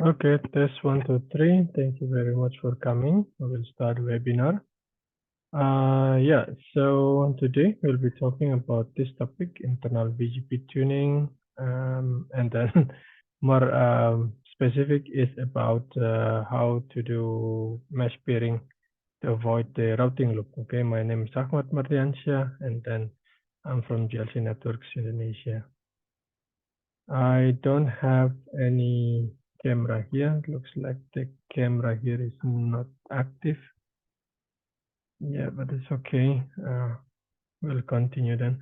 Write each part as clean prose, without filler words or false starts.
Okay, test 1, 2, 3. Thank you very much for coming. We will start webinar. Yeah, so today we'll be talking about this topic, internal BGP tuning, and then more specific is about how to do mesh peering to avoid the routing loop. Okay, my name is Achmad Mardiansyah, and then I'm from GLC Networks Indonesia. I don't have any camera here. Looks like the camera here is not active. Yeah, but it's okay. We'll continue then.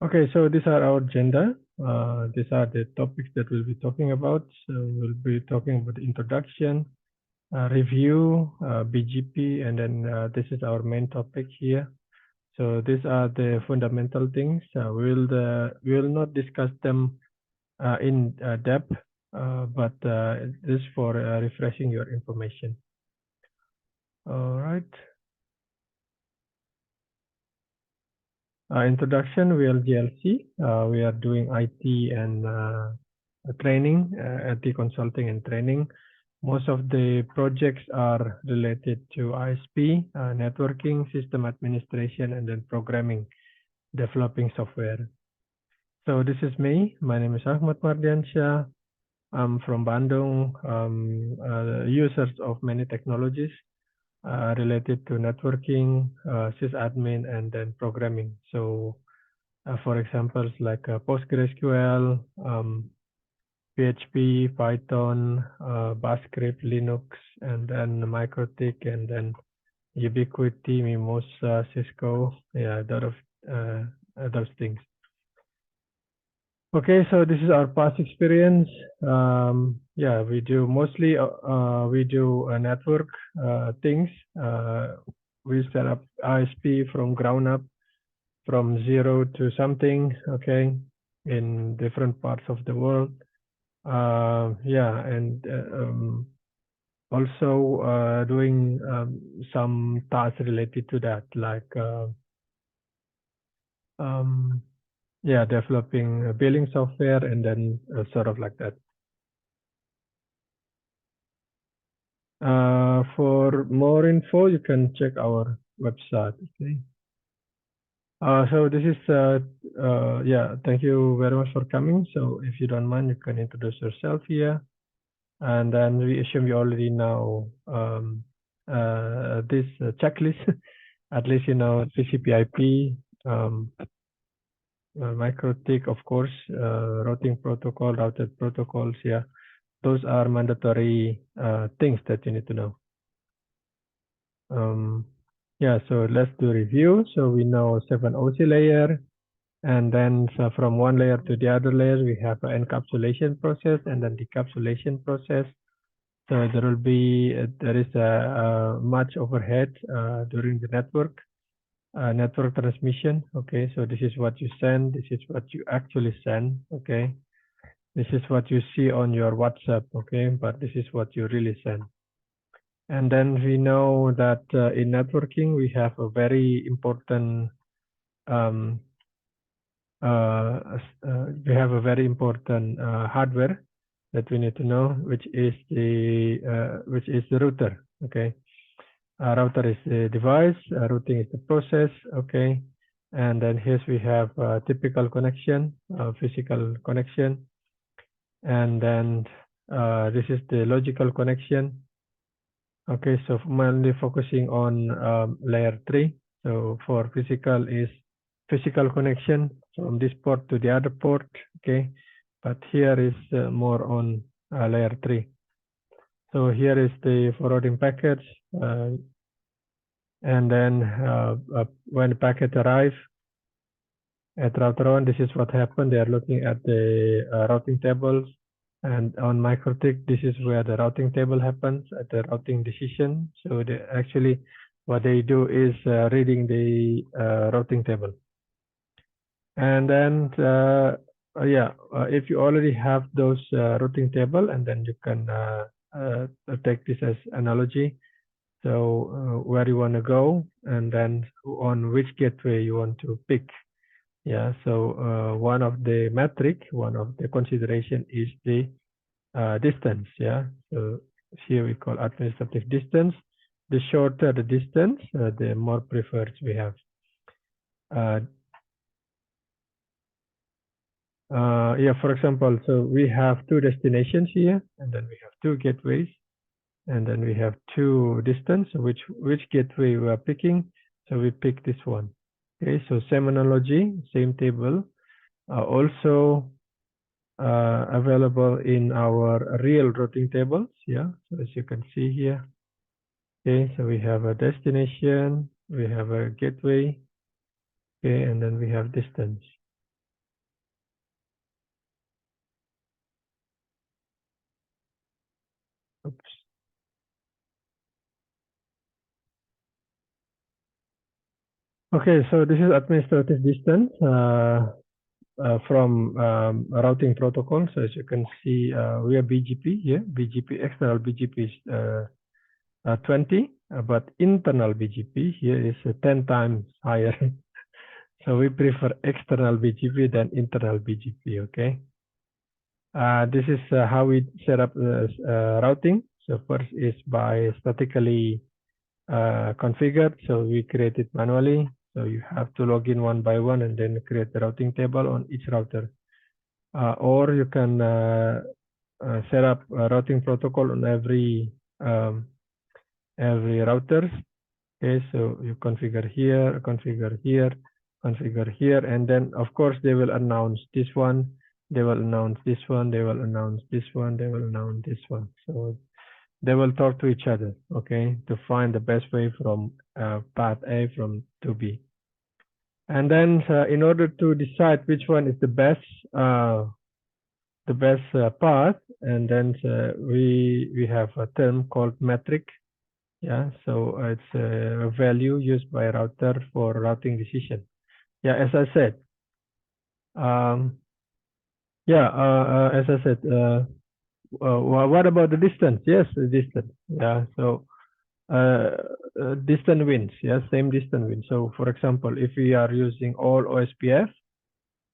Okay, so these are our agenda. These are the topics that we'll be talking about. So we'll be talking about the introduction, review, BGP, and then this is our main topic here. So these are the fundamental things. We will not discuss them in depth, but this is for refreshing your information. All right. Introduction, we are GLC. We are doing IT and training, IT consulting and training. Most of the projects are related to ISP, networking, system administration, and then programming, developing software. So this is me. My name is Achmad Mardiansyah. I'm from Bandung, users of many technologies related to networking, sysadmin, and then programming. So for examples like PostgreSQL, PHP, Python, Bash script, Linux, and then MikroTik, and then Ubiquiti, Mimosa, Cisco, yeah, those things. Okay, so this is our past experience. Yeah, we do mostly we do network things. We set up ISP from ground up, from 0 to something. Okay, in different parts of the world. Yeah, and also doing some tasks related to that, like yeah, developing billing software, and then sort of like that. For more info, you can check our website. Okay. So this is yeah. Thank you very much for coming. So if you don't mind, you can introduce yourself here, and then we assume you already know this checklist. At least you know TCP/IP, MikroTik, of course, routing protocol, routed protocols. Yeah, those are mandatory things that you need to know. Yeah, so let's do review. So we know 7OC layer, and then so from one layer to the other layer, we have an encapsulation process and then decapsulation process. So there will be there is a much overhead during the network transmission. Okay, so this is what you send. This is what you actually send. Okay, this is what you see on your WhatsApp. Okay, but this is what you really send. And then we know that in networking, we have a very important hardware that we need to know, which is the router. Okay, router is the device, routing is the process. Okay, and then here we have typical connection, physical connection, and then this is the logical connection. Okay, so mainly focusing on layer 3. So for physical is physical connection from this port to the other port. Okay, but here is more on layer 3. So here is the forwarding packets, and then when the packet arrives at router 1, this is what happened. They are looking at the routing tables. And on MikroTik, this is where the routing table happens at the routing decision. So they actually, what they do is reading the routing table. And then, yeah, if you already have those routing table, and then you can take this as analogy. So where you want to go, and then on which gateway you want to pick. Yeah, so one of the metric, one of the consideration is the distance. Yeah, so here we call administrative distance. The shorter the distance, the more preferred we have. Yeah, for example, so we have two destinations here, and then we have two gateways, and then we have two distance. Which gateway we are picking? So we pick this one. Okay, so same analogy, same table, also available in our real routing tables. Yeah, so as you can see here. Okay, so we have a destination, we have a gateway, okay, and then we have distance. Oops. Okay, so this is administrative distance from routing protocol. So as you can see, we have BGP here. BGP, external BGP is 20, but internal BGP here is 10 times higher. So we prefer external BGP than internal BGP, okay? This is how we set up routing. So first is by statically configured. So we create it manually. So you have to log in one by one and then create the routing table on each router. Or you can set up a routing protocol on every router. Okay, so you configure here, and then of course they will announce this one, they will announce this one, they will announce this one, they will announce this one. So they will talk to each other, okay, to find the best way from path A from to B. And then in order to decide which one is the best path, and then we have a term called metric. Yeah, so it's a value used by a router for routing decision. Yeah, as I said, as I said, what about the distance? Yes, the distance. Yeah, so distance wins. Yeah, same distance wins. So for example, if we are using all OSPF,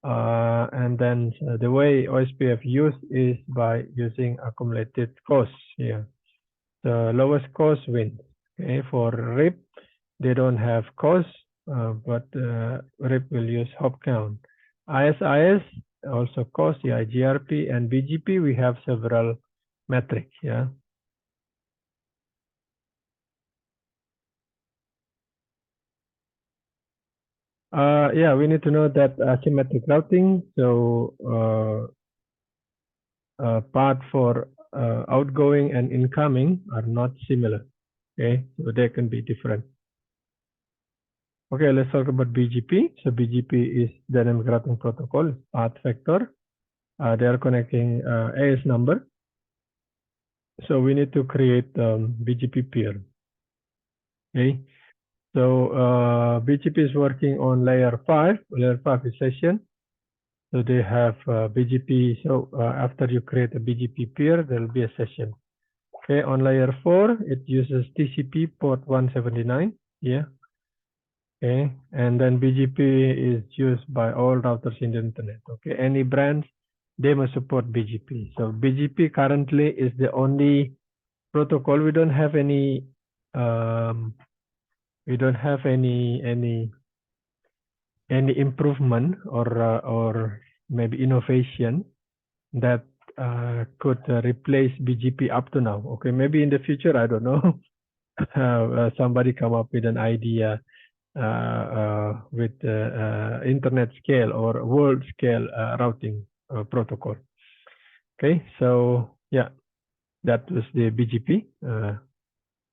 and then the way OSPF used is by using accumulated costs here. The lowest cost wins. Okay, for RIP, they don't have cost, but RIP will use hop count. ISIS also cost, yeah, GRP and BGP, we have several metrics, yeah. Yeah, we need to know that asymmetric routing, so path for outgoing and incoming are not similar, okay, so they can be different. Okay, let's talk about BGP. So BGP is dynamic routing protocol, path vector. They are connecting AS number. So we need to create BGP peer. Okay, so BGP is working on layer 5. Layer 5 is session. So they have BGP. So after you create a BGP peer, there will be a session. Okay, on layer 4, it uses TCP port 179. Yeah. Okay, and then BGP is used by all routers in the internet. Okay, any brands, they must support BGP. So BGP currently is the only protocol. We don't have any improvement or maybe innovation that could replace BGP up to now. Okay, maybe in the future, I don't know. Somebody come up with an idea with internet scale or world scale routing protocol. Okay, so yeah, that was the BGP.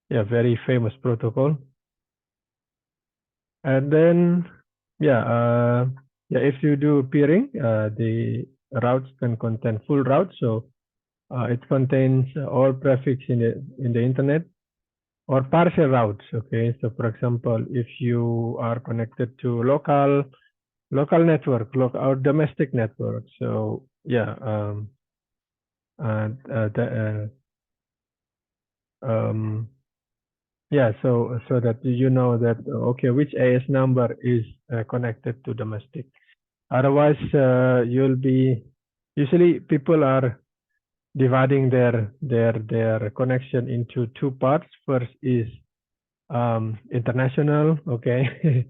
Yeah, very famous protocol. And then if you do peering, the routes can contain full routes. So it contains all prefix in the internet or partial routes. Okay, so for example, if you are connected to local network, or domestic network. So yeah, yeah, so that you know that okay, which AS number is connected to domestic. Otherwise, you'll be usually people are dividing their connection into two parts. First is international, okay.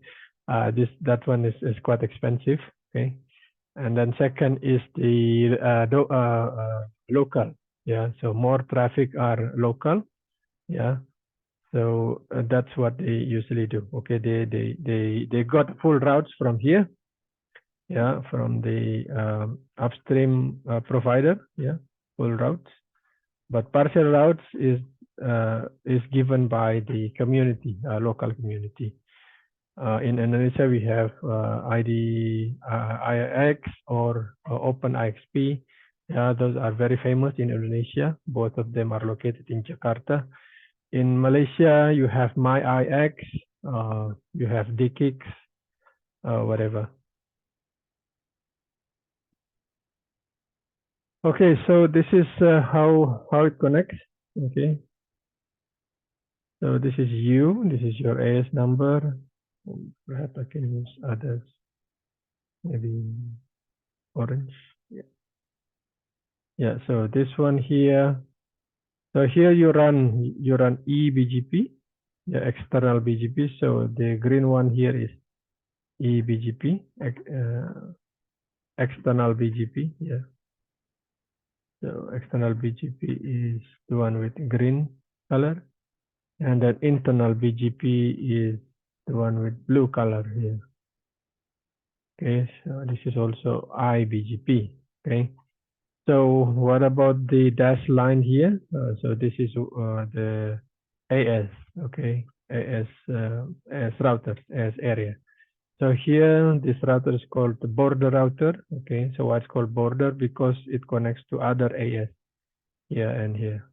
That one is quite expensive, okay. And then second is the local, yeah. So more traffic are local, yeah. So that's what they usually do. Okay, they got full routes from here, yeah, from the upstream provider, yeah, full routes. But partial routes is given by the community, local community. In Indonesia, we have IX or Open IXP. Yeah, those are very famous in Indonesia. Both of them are located in Jakarta. In Malaysia, you have MyIX, you have DKIX, whatever. Okay, so this is how it connects. Okay, so this is you. This is your AS number. Perhaps I can use others. Maybe orange. Yeah. Yeah. So this one here. So here you run eBGP, the external BGP. So the green one here is eBGP, external BGP. Yeah. So external BGP is the one with green color, and then internal BGP is the one with blue color here. Okay, so this is also iBGP. Okay, so what about the dash line here? So this is the AS. Okay, AS routers, AS area. So here, this router is called the border router. Okay, so why it's called border? Because it connects to other AS here and here.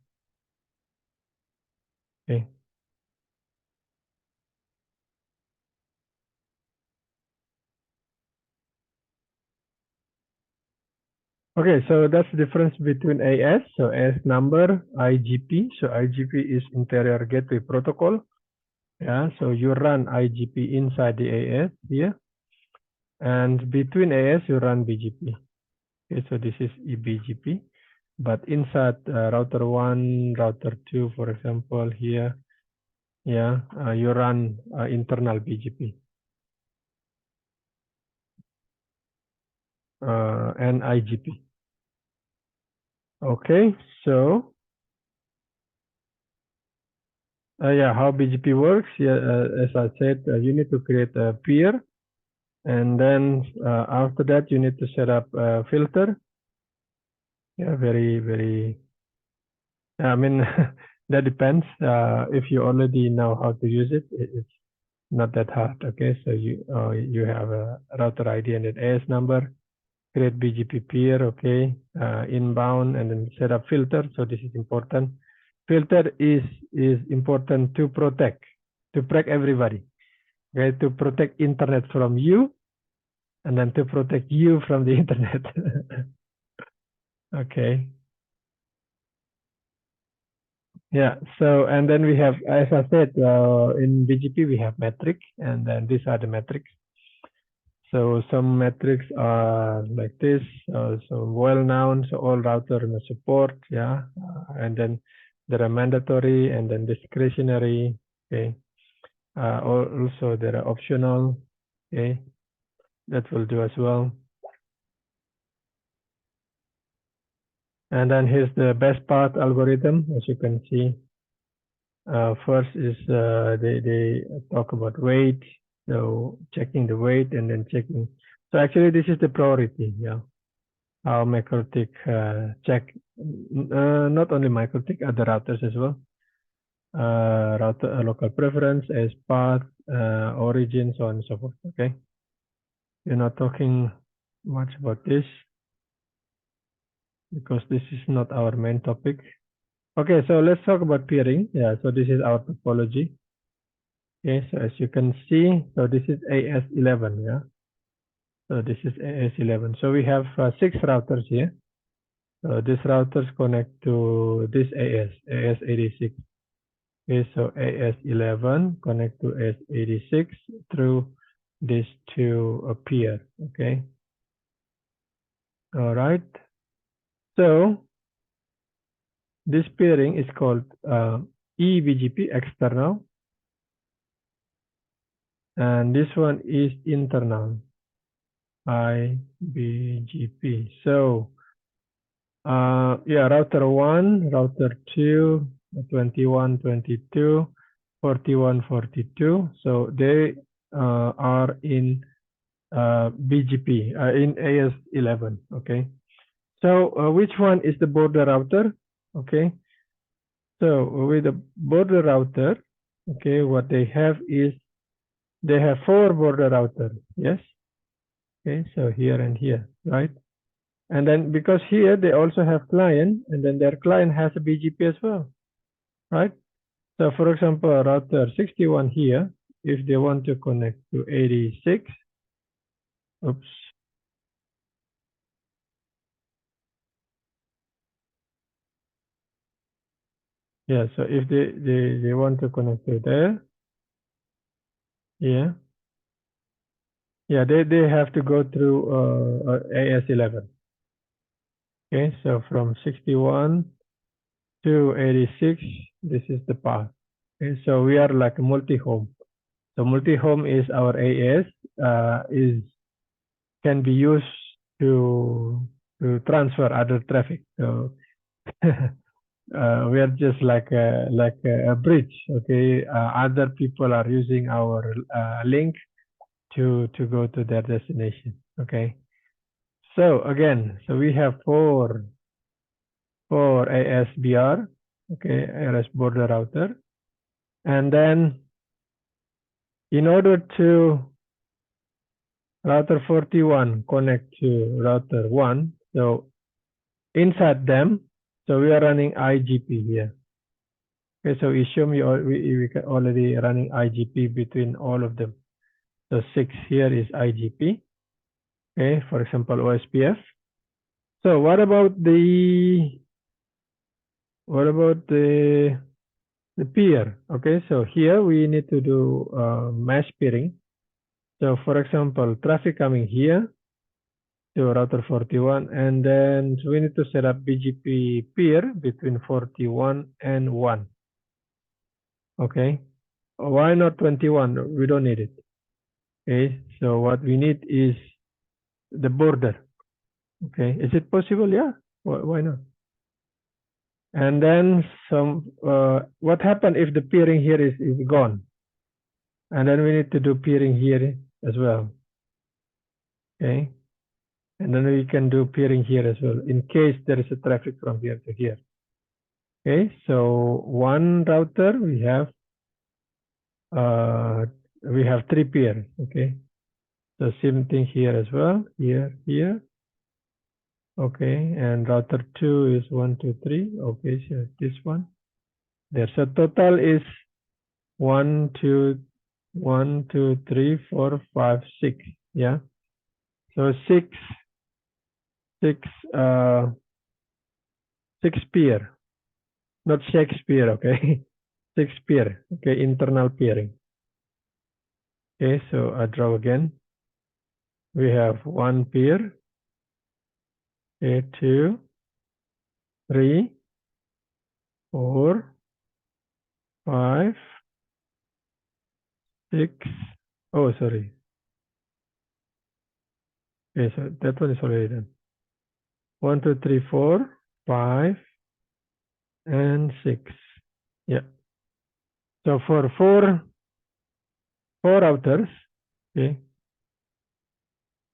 Okay. Okay, so that's the difference between AS. So AS number, IGP. So IGP is Interior Gateway Protocol. Yeah, so you run IGP inside the AS here. And between AS, you run BGP. Okay, so this is eBGP. But inside router 1, router 2, for example, here, yeah, you run internal BGP. And IGP. Okay, so yeah, how BGP works? Yeah, as I said, you need to create a peer, and then after that, you need to set up a filter. Yeah, very. I mean, that depends. If you already know how to use it, it's not that hard. Okay, so you have a router ID and an AS number. Create BGP peer, okay, inbound, and then set up filter. So this is important. Filter is important to protect everybody, okay, to protect internet from you, and then to protect you from the internet. Okay. Yeah. So and then we have, as I said, in BGP we have metric, and then these are the metrics. So some metrics are like this. So well known, so all router must support, yeah. And then there are mandatory and then discretionary, okay. Also there are optional, okay. That will do as well. And then here's the best path algorithm, as you can see. First is they talk about weight, so checking the weight and then checking. So actually this is the priority, yeah. How MikroTik check, not only MikroTik, other routers as well. Router local preference as path, origin, so on and so forth. Okay, we're not talking much about this because this is not our main topic. Okay, so let's talk about peering. Yeah, so this is our topology. Okay, so as you can see, so this is AS11, yeah. So this is AS11. So we have 6 routers here. So these routers connect to this AS86. Okay, so AS11 connect to AS86 through these two peer. Okay, All right. So this peering is called eBGP, external, and this one is internal, IBGP. So yeah, router 1, router 2, 21, 22, 41, 42. So they are in BGP, in AS11. Okay. So which one is the border router? Okay. So with the border router, okay, what they have is they have 4 border routers. Yes. Okay. So here and here, right? And then because here they also have client, and then their client has a BGP as well, right? So for example, router 61 here, if they want to connect to 86, oops. Yeah, so if they want to connect to there, yeah. Yeah, they have to go through AS11. Okay, so from 61 to 86, this is the path. Okay, so we are like a multi-home. So multi-home is our AS, can be used to transfer other traffic. So we are just like a bridge. Okay, other people are using our link to go to their destination. Okay. So again, so we have four ASBR, okay, ARS border router, and then in order to router 41 connect to router 1, so inside them, so we are running IGP here. Okay, so assume we can already running IGP between all of them. So 6 here is IGP. Okay, for example, OSPF. So what about the peer? Okay, so here we need to do mesh peering. So for example, traffic coming here to router 41, and then so we need to set up BGP peer between 41 and 1. Okay, why not 21? We don't need it. Okay, so what we need is the border. Okay, is it possible? Yeah, why not? And then what happened if the peering here is gone? And then we need to do peering here as well. Okay, and then we can do peering here as well in case there is a traffic from here to here. Okay, so one router we have 3 peers. Okay, so same thing here as well. Here. Okay, and router 2 is 1, 2, 3. Okay, so this one. There. So total is 1, 2, 3, 4, 5, 6. Yeah. So 6 peer, not Shakespeare. Okay, 6 peer. Okay, internal peering. Okay, so I draw again. We have 1 peer. Okay, 2, 3, 4, 5, 6. Oh, sorry. Okay, so that one is already done. 1, 2, 3, 4, 5, and 6. Yeah. So for four routers, okay,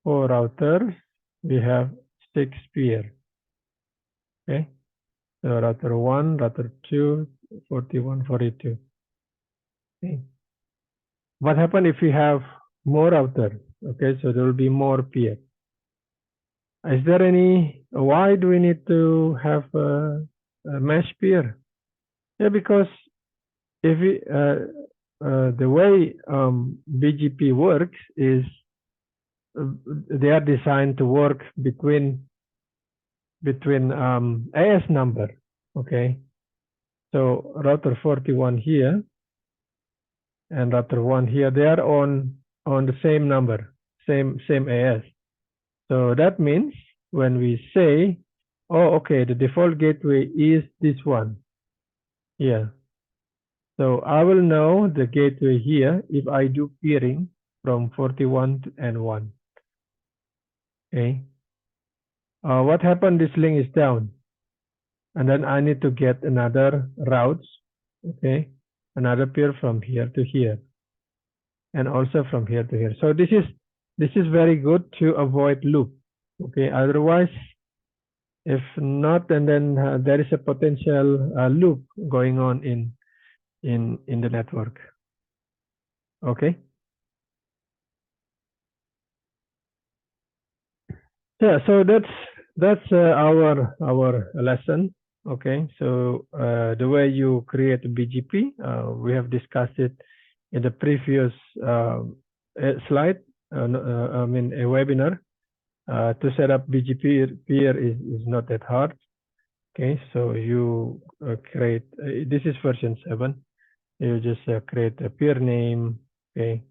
4 routers, we have 6 peer. Okay. So router 1, router 2, 41, 42. Okay. What happens if we have more routers? Okay, so there will be more peer. Is there any, why do we need to have a mesh peer? Yeah, because if we, the way BGP works is they are designed to work between AS number. Okay, so router 41 here and router 1 here, they are on the same number, same AS. So that means when we say, oh, okay, the default gateway is this one. Yeah. So I will know the gateway here if I do peering from 41 and 1. Okay. What happened? This link is down. And then I need to get another routes. Okay. Another peer from here to here. And also from here to here. So this is very good to avoid loop. Okay. Otherwise, if not, and then there is a potential loop going on in the network. Okay. Yeah, so that's our lesson. Okay, so the way you create a BGP, we have discussed it in the previous slide. I mean a webinar. To set up BGP peer is not that hard. Okay, so you create. This is version 7. You just create a peer name. Okay.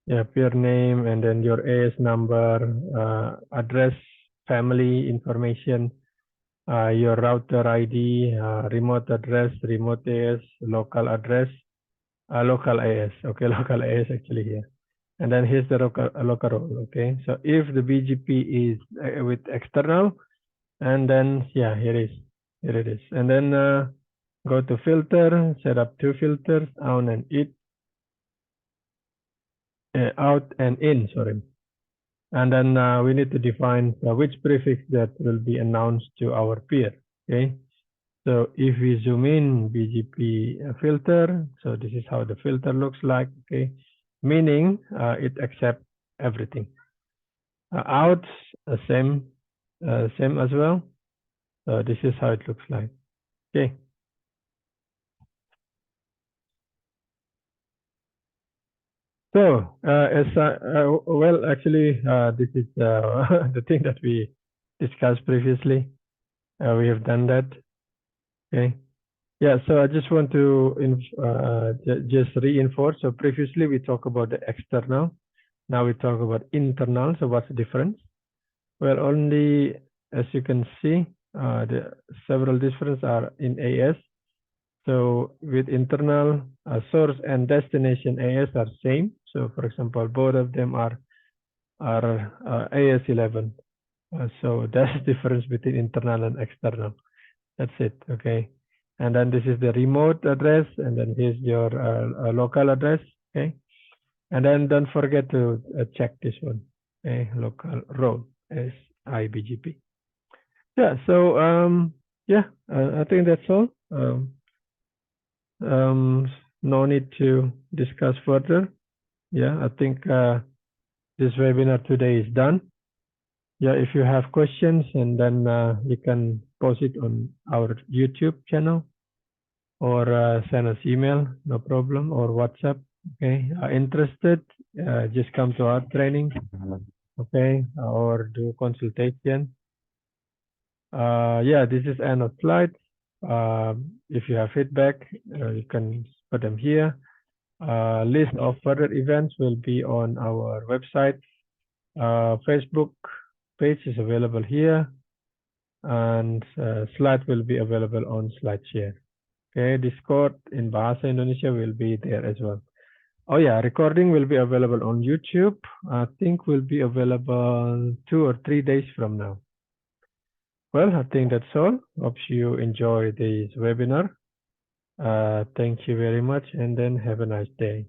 Yeah, peer name and then your AS number, address, family information, your router ID, remote address, remote AS, local address, local AS. Okay, local AS actually here. And then here's the local role. Okay, so if the BGP is with external, and then yeah, here it is. And then go to filter, set up 2 filters, out and in. Sorry. And then we need to define which prefix that will be announced to our peer. Okay. So if we zoom in BGP filter, so this is how the filter looks like. Okay. Meaning it accepts everything. Out, same as well. So this is how it looks like. Okay. So well, actually, this is the thing that we discussed previously. We have done that. Okay. Yeah, so I just want to just reinforce. So previously we talked about the external. Now we talk about internal. So what's the difference? Well, only as you can see, the several differences are in AS. So with internal, source and destination AS are same. So for example, both of them are AS11. So that's the difference between internal and external. That's it. Okay. And then this is the remote address, and then here's your local address. Okay. And then don't forget to check this one. Okay. Local role as IBGP. Yeah. So yeah, I think that's all. No need to discuss further. Yeah, I think this webinar today is done. Yeah, if you have questions, and then you can post it on our YouTube channel, or send us email, no problem, or WhatsApp. Okay, interested, just come to our training. Okay, or do consultation. Yeah, this is end of slide. If you have feedback, you can put them here. List of further events will be on our website. Facebook page is available here, and slide will be available on Slideshare. Okay, Discord in Bahasa Indonesia will be there as well. Oh yeah, recording will be available on YouTube. I think will be available 2 or 3 days from now. Well, I think that's all. Hope you enjoy this webinar. Thank you very much, and then have a nice day.